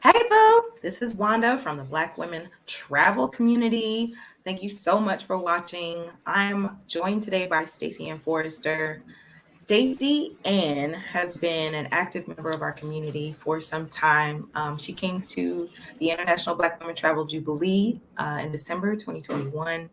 Hey, Boo! This is Wanda from the Black Women Travel Community. Thank you so much for watching. I'm joined today by Stacyann Forrester. Stacyann has been an active member of our community for some time. She came to the International Black Women Travel Jubilee in December 2021,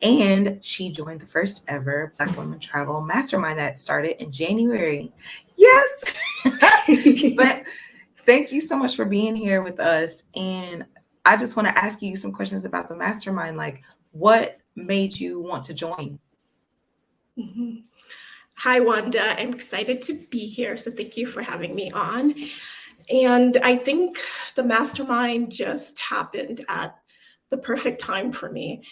and she joined the first ever Black Women Travel Mastermind that started in January. Yes! But thank you so much for being here with us. And I just want to ask you some questions about the mastermind. Like, what made you want to join? Mhm. Hi, Wanda. I'm excited to be here. So thank you for having me on. And I think the mastermind just happened at the perfect time for me.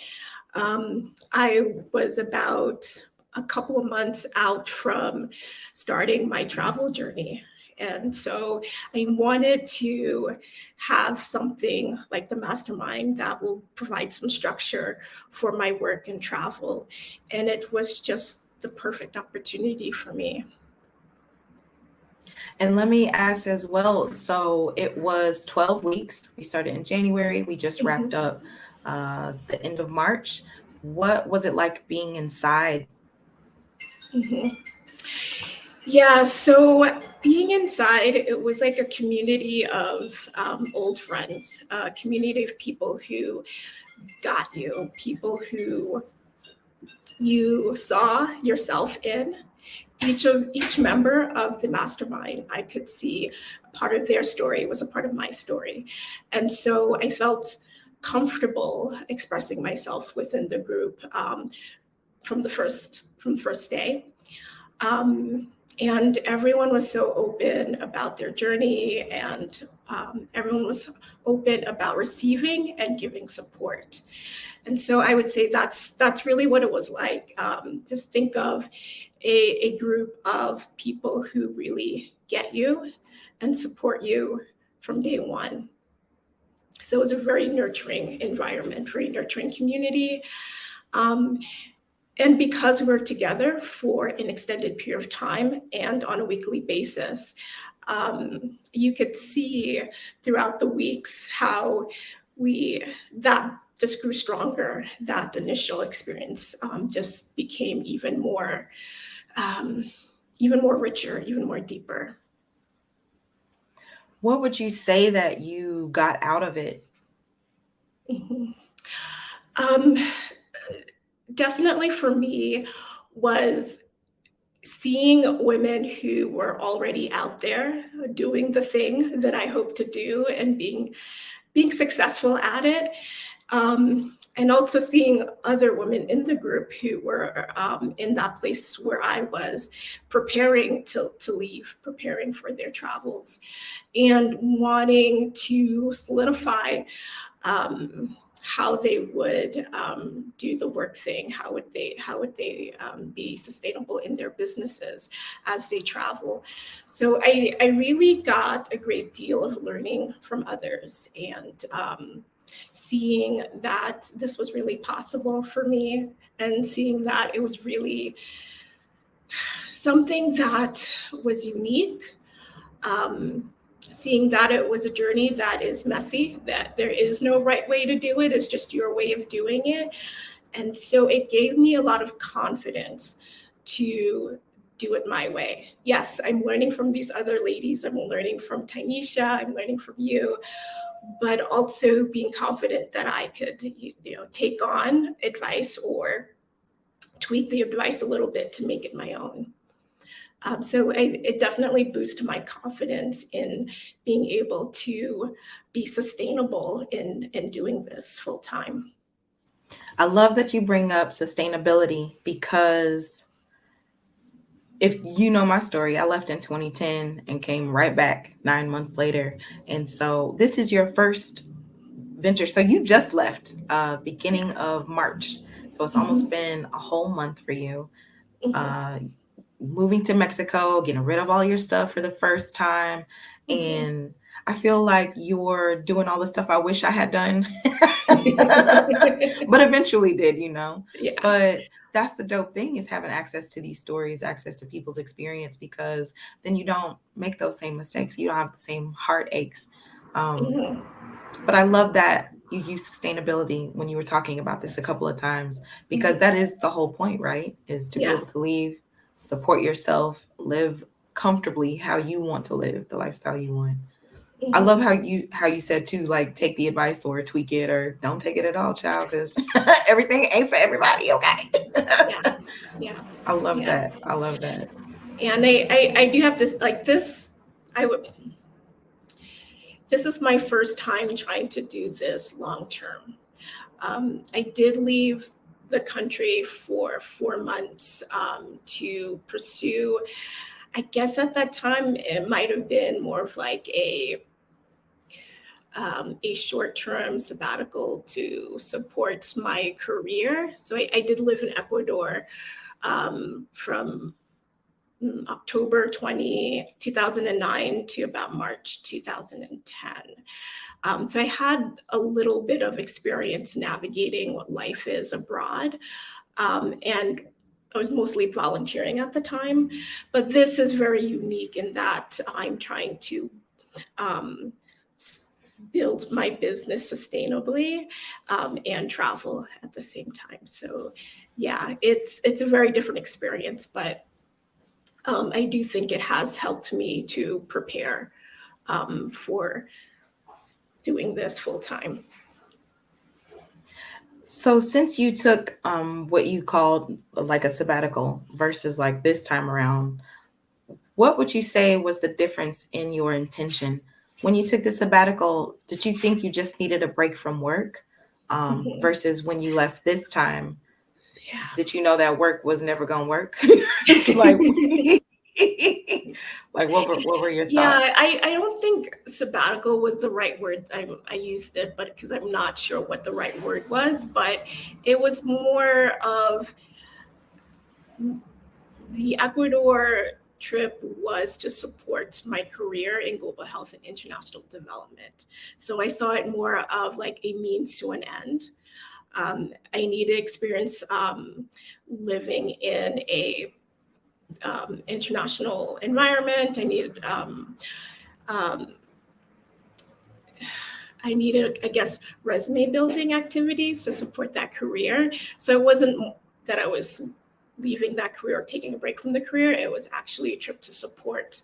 I was about a couple of months out from starting my travel journey. And so I wanted to have something like the mastermind that will provide some structure for my work and travel. And it was just the perfect opportunity for me. And let me ask as well. So it was 12 weeks. We started in January. We just wrapped Mhm. up the end of March. What was it like being inside? Mhm. Yeah, so being inside, it was like a community of old friends, a community of people who got you, people who you saw yourself in. Each member of the mastermind, I could see part of their story was a part of my story, and so I felt comfortable expressing myself within the group from the first day. Um, and everyone was so open about their journey, and everyone was open about receiving and giving support. And so I would say that's really what it was like. Just think of a group of people who really get you and support you from day one. So it was a very nurturing environment, very nurturing community. Um, and because we're together for an extended period of time and on a weekly basis, you could see throughout the weeks how we that just grew stronger. That initial experience just became um, even more richer, even more deeper. What would you say that you got out of it? Mhm. Um, Definitely for me was seeing women who were already out there doing the thing that I hope to do and being successful at it. And also seeing other women in the group who were in that place where I was preparing to leave, preparing for their travels, and wanting to solidify how they would do the work thing, how would they be sustainable in their businesses as they travel. So I really got a great deal of learning from others, and seeing that this was really possible for me, and seeing that it was really something that was unique. Seeing that it was a journey that is messy, that there is no right way to do it, it's just your way of doing it. And so it gave me a lot of confidence to do it my way. Yes, I'm learning from these other ladies, I'm learning from Tinesha, I'm learning from you, but also being confident that I could, take on advice or tweak the advice a little bit to make it my own. It definitely boosted my confidence in being able to be sustainable in doing this full time. I love that you bring up sustainability because if you know my story, I left in 2010 and came right back 9 months later. And so this is your first venture. So you just left beginning Yeah. of March. So it's almost Mhm. been a whole month for you. Mhm. Uh, Moving to Mexico, getting rid of all your stuff for the first time. Mhm. And I feel like you're doing all the stuff I wish I had done, but eventually did. Yeah. But that's the dope thing is having access to these stories, access to people's experience, because then you don't make those same mistakes. You don't have the same heartaches. Mhm. But I love that you use sustainability when you were talking about this a couple of times, because that is the whole point, right? Is to be Yeah. able to leave, support yourself, live comfortably how you want to live, the lifestyle you want. I love Mhm. how you said too, like take the advice or tweak it or don't take it at all, child, because everything ain't for everybody. Okay. Yeah. Yeah. I love Yeah. that. I love that. And I do have this, like this, I would, this is my first time trying to do this long term. I did leave the country for 4 months to pursue, I guess at that time it might have been more of like a short-term sabbatical to support my career. So I did live in Ecuador from October 2009 to about March 2010. So I had a little bit of experience navigating what life is abroad. And I was mostly volunteering at the time. But this is very unique in that I'm trying to um, build my business sustainably and travel at the same time. So yeah, it's a very different experience, but I do think it has helped me to prepare for doing this full time. So since you took what you called like a sabbatical versus like this time around, what would you say was the difference in your intention? When you took the sabbatical, did you think you just needed a break from work? Mhm. Versus when you left this time, Yeah. did you know that work was never gonna work? Like, like what were your Yeah, thoughts? I don't think sabbatical was the right word. I used it, but because I'm not sure what the right word was, but it was more of the Ecuador trip was to support my career in global health and international development. So I saw it more of like a means to an end. I needed experience living in a international environment. Um, I needed, I guess, resume building activities to support that career. So it wasn't that I was leaving that career or taking a break from the career. It was actually a trip to support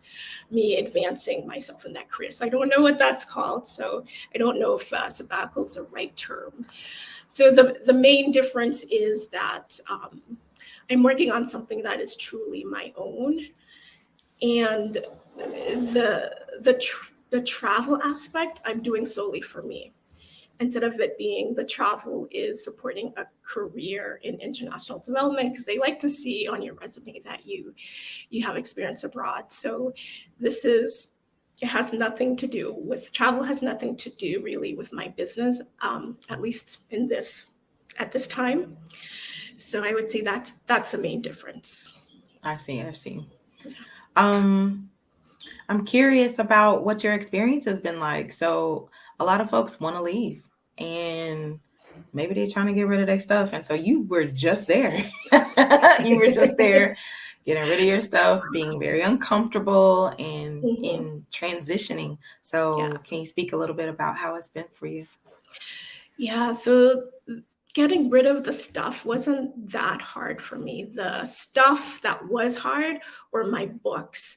me advancing myself in that career. So I don't know what that's called. So I don't know if sabbatical is the right term. So the main difference is that I'm working on something that is truly my own, and the travel aspect I'm doing solely for me, instead of it being the travel is supporting a career in international development, because they like to see on your resume that you have experience abroad. So this is, it has nothing to do with travel, has nothing to do really with my business, at least in this at this time. So I would say that's the main difference. I see, I see. Um, I'm curious about what your experience has been like. So a lot of folks want to leave and maybe they're trying to get rid of their stuff. And so you were just there. You were just there getting rid of your stuff, being very uncomfortable and Mhm. in transitioning. Yeah. So can you speak a little bit about how it's been for you? Yeah, so getting rid of the stuff wasn't that hard for me. The stuff that was hard were my books.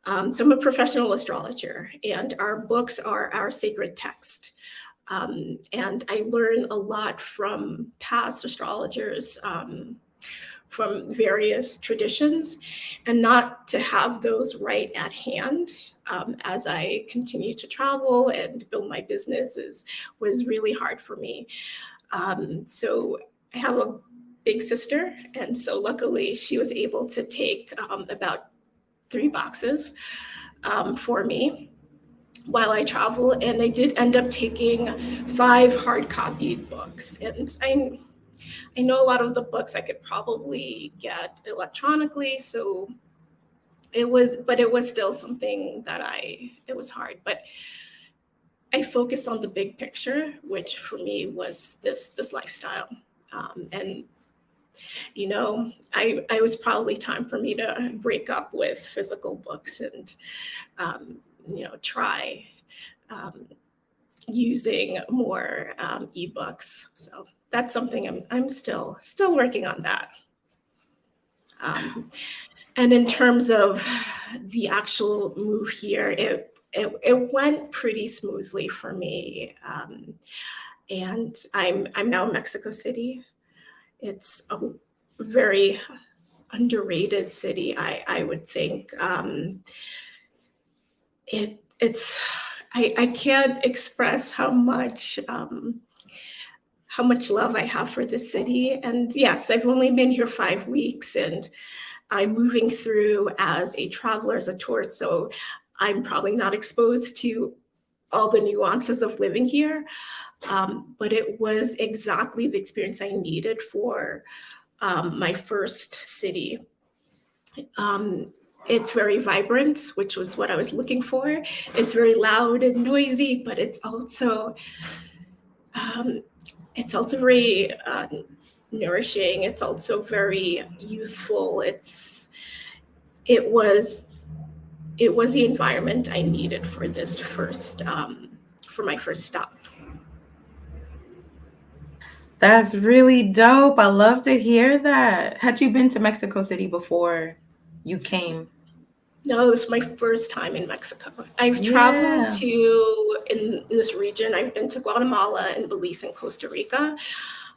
So I'm a professional astrologer, and our books are our sacred text. And I learn a lot from past astrologers, from various traditions, and not to have those right at hand as I continue to travel and build my businesses was really hard for me. So I have a big sister, and so luckily she was able to take about 3 boxes for me while I travel, and I did end up taking 5 hard copied books. And I know a lot of the books I could probably get electronically, so it was still something that it was hard. But I focused on the big picture, which for me was this lifestyle. And I was probably time for me to break up with physical books and try using more ebooks. So that's something I'm still working on that. And in terms of the actual move here, it went pretty smoothly for me. And I'm now in Mexico City. It's a very underrated city, I would think. I can't express how much love I have for this city. And yes, I've only been here 5 weeks, and I'm moving through as a traveler, as a tourist, so I'm probably not exposed to all the nuances of living here. But it was exactly the experience I needed for my first city. It's very vibrant, which was what I was looking for. It's very loud and noisy, but it's also very nourishing. It's also very youthful. It was the environment I needed for this for my first stop. That's really dope. I love to hear that. Had you been to Mexico City before you came? No, this is my first time in Mexico. I've traveled in this region. I've been to Guatemala and Belize and Costa Rica.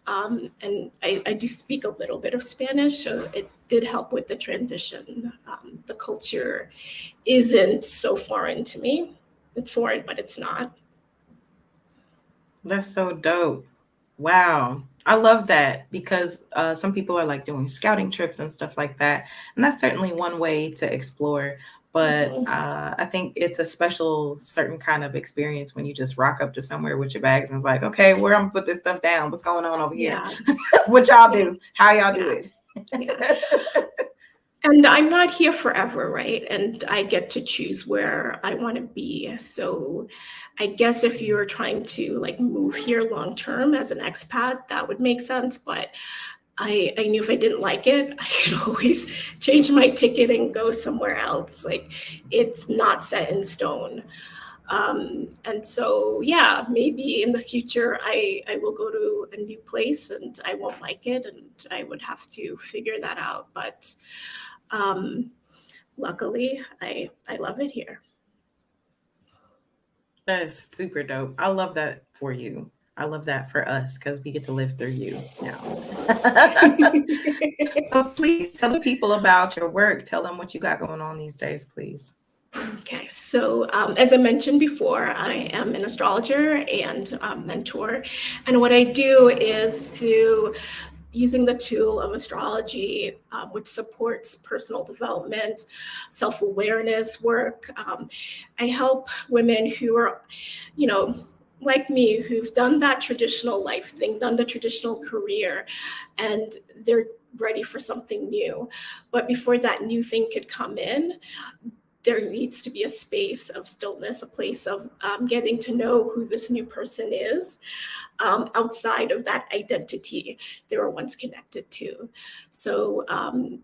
And I do speak a little bit of Spanish, so it did help with the transition. The culture isn't so foreign to me. It's foreign, but it's not. That's so dope. Wow. I love that because some people are like doing scouting trips and stuff like that. And that's certainly one way to explore. But I think it's a special, certain kind of experience when you just rock up to somewhere with your bags and it's like, okay, where I'm gonna put this stuff down? What's going on over here? What y'all do? How y'all do it? And I'm not here forever, right? And I get to choose where I want to be. So I guess if you're trying to like move here long term as an expat, that would make sense. But I knew if I didn't like it, I could always change my ticket and go somewhere else. Like, it's not set in stone. And so, yeah, maybe in the future, I will go to a new place and I won't like it and I would have to figure that out. But luckily, I love it here. That is super dope. I love that for you. I love that for us because we get to live through you now. So please tell the people about your work. Tell them what you got going on these days, please. Okay, so as I mentioned before, I am an astrologer and mentor. And what I do is using the tool of astrology, which supports personal development, self-awareness work. I help women who are, like me, who've done that traditional life thing, done the traditional career, and they're ready for something new. But before that new thing could come in, there needs to be a space of stillness, a place of getting to know who this new person is outside of that identity they were once connected to. So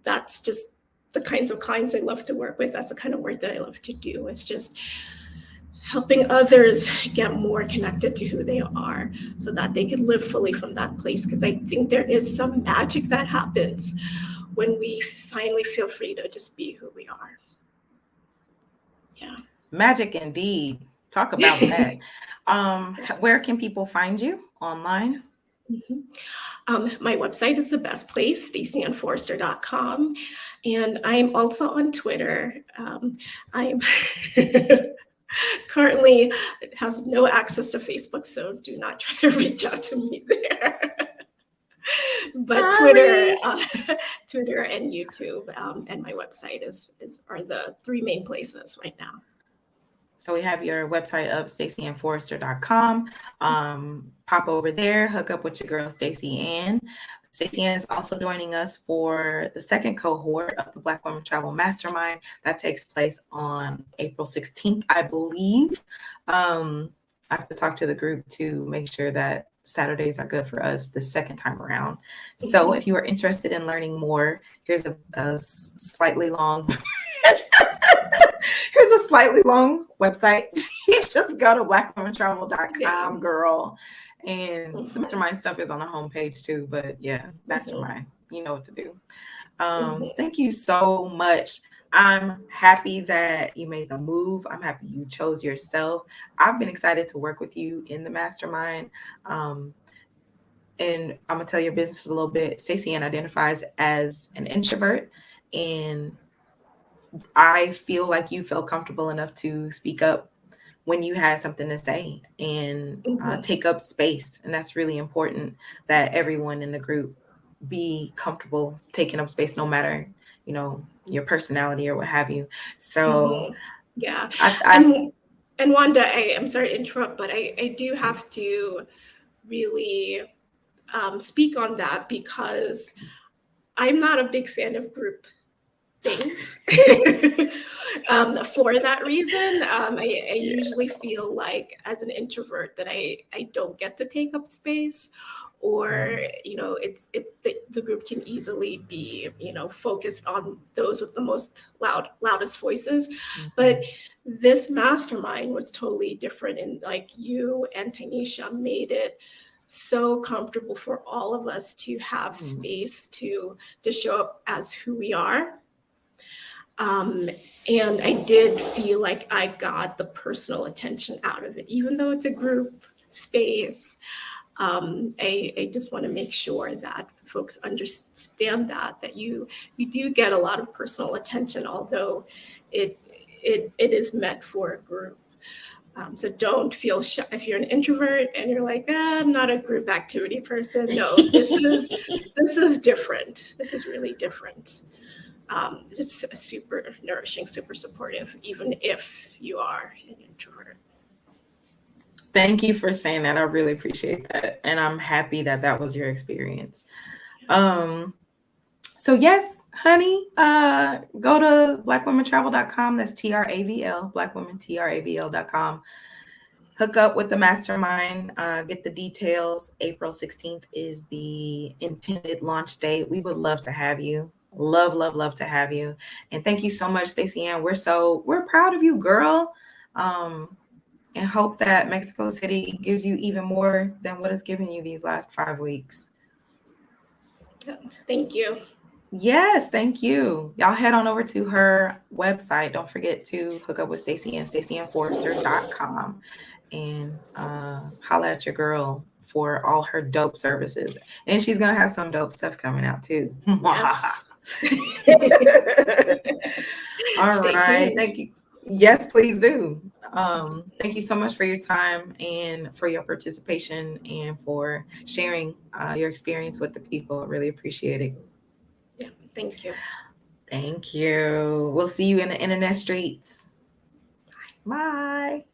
that's just the kinds of clients I love to work with. That's the kind of work that I love to do. It's just helping others get more connected to who they are so that they can live fully from that place. Because I think there is some magic that happens when we finally feel free to just be who we are. Yeah. Magic indeed. Talk about that. Where can people find you online? My website is the best place, stacyannforrester.com. And I'm also on Twitter. I'm currently have no access to Facebook, so do not try to reach out to me there. But Twitter and YouTube and my website are the three main places right now. So we have your website of stacyanforrester.com. Pop over there, hook up with your girl Stacyann. Stacyann is also joining us for the second cohort of the Black Women Travel Mastermind. That takes place on April 16th, I believe. I have to talk to the group to make sure that Saturdays are good for us the second time around. So if you are interested in learning more, here's a slightly long website. just go to Yeah. blackwomentravel.com, girl. And the Mhm. mastermind stuff is on the homepage too. But yeah, Mhm. mastermind, you know what to do. Mhm. Thank you so much. I'm happy that you made the move. I'm happy you chose yourself. I've been excited to work with you in the mastermind. Um, and I'm gonna tell your business a little bit. Stacyann identifies as an introvert, and I feel like you felt comfortable enough to speak up when you had something to say and Mhm. take up space. And that's really important that everyone in the group be comfortable taking up space, no matter, your personality or what have you. So Mhm. Yeah. I And and Wanda, I'm sorry to interrupt, but I do have to really speak on that because I'm not a big fan of group things. For that reason, I usually feel like as an introvert that I don't get to take up space, or the group can easily be focused on those with the most loudest voices. But this mastermind was totally different, and like you and Tanisha made it so comfortable for all of us to have space to show up as who we are. um, and I did feel like I got the personal attention out of it, even though it's a group space. I just want to make sure that folks understand that you do get a lot of personal attention, although it it is meant for a group. So don't feel shy if you're an introvert and you're like, I'm not a group activity person. No, this is different. This is really different. It's super nourishing, super supportive, even if you are an introvert. Thank you for saying that. I really appreciate that. And I'm happy that that was your experience. Um, So yes, honey, go to blackwomentravel.com. That's TRAVL, blackwomentravel.com. Hook up with the mastermind, get the details. April 16th is the intended launch date. We would love to have you. Love, love, love to have you. And thank you so much, Stacyann. We're proud of you, girl. Um, and hope that Mexico City gives you even more than what it's given you these last 5 weeks. Yeah, thank you. Yes, thank you. Y'all head on over to her website. Don't forget to hook up with Stacey and StacyanForrester.com and holla at your girl for all her dope services. And she's gonna have some dope stuff coming out too. Yes. All Stay right. tuned. Thank you. Yes, please do. Thank you so much for your time and for your participation and for sharing your experience with the people. I really appreciate it. Yeah, thank you. Thank you. We'll see you in the internet streets. Bye.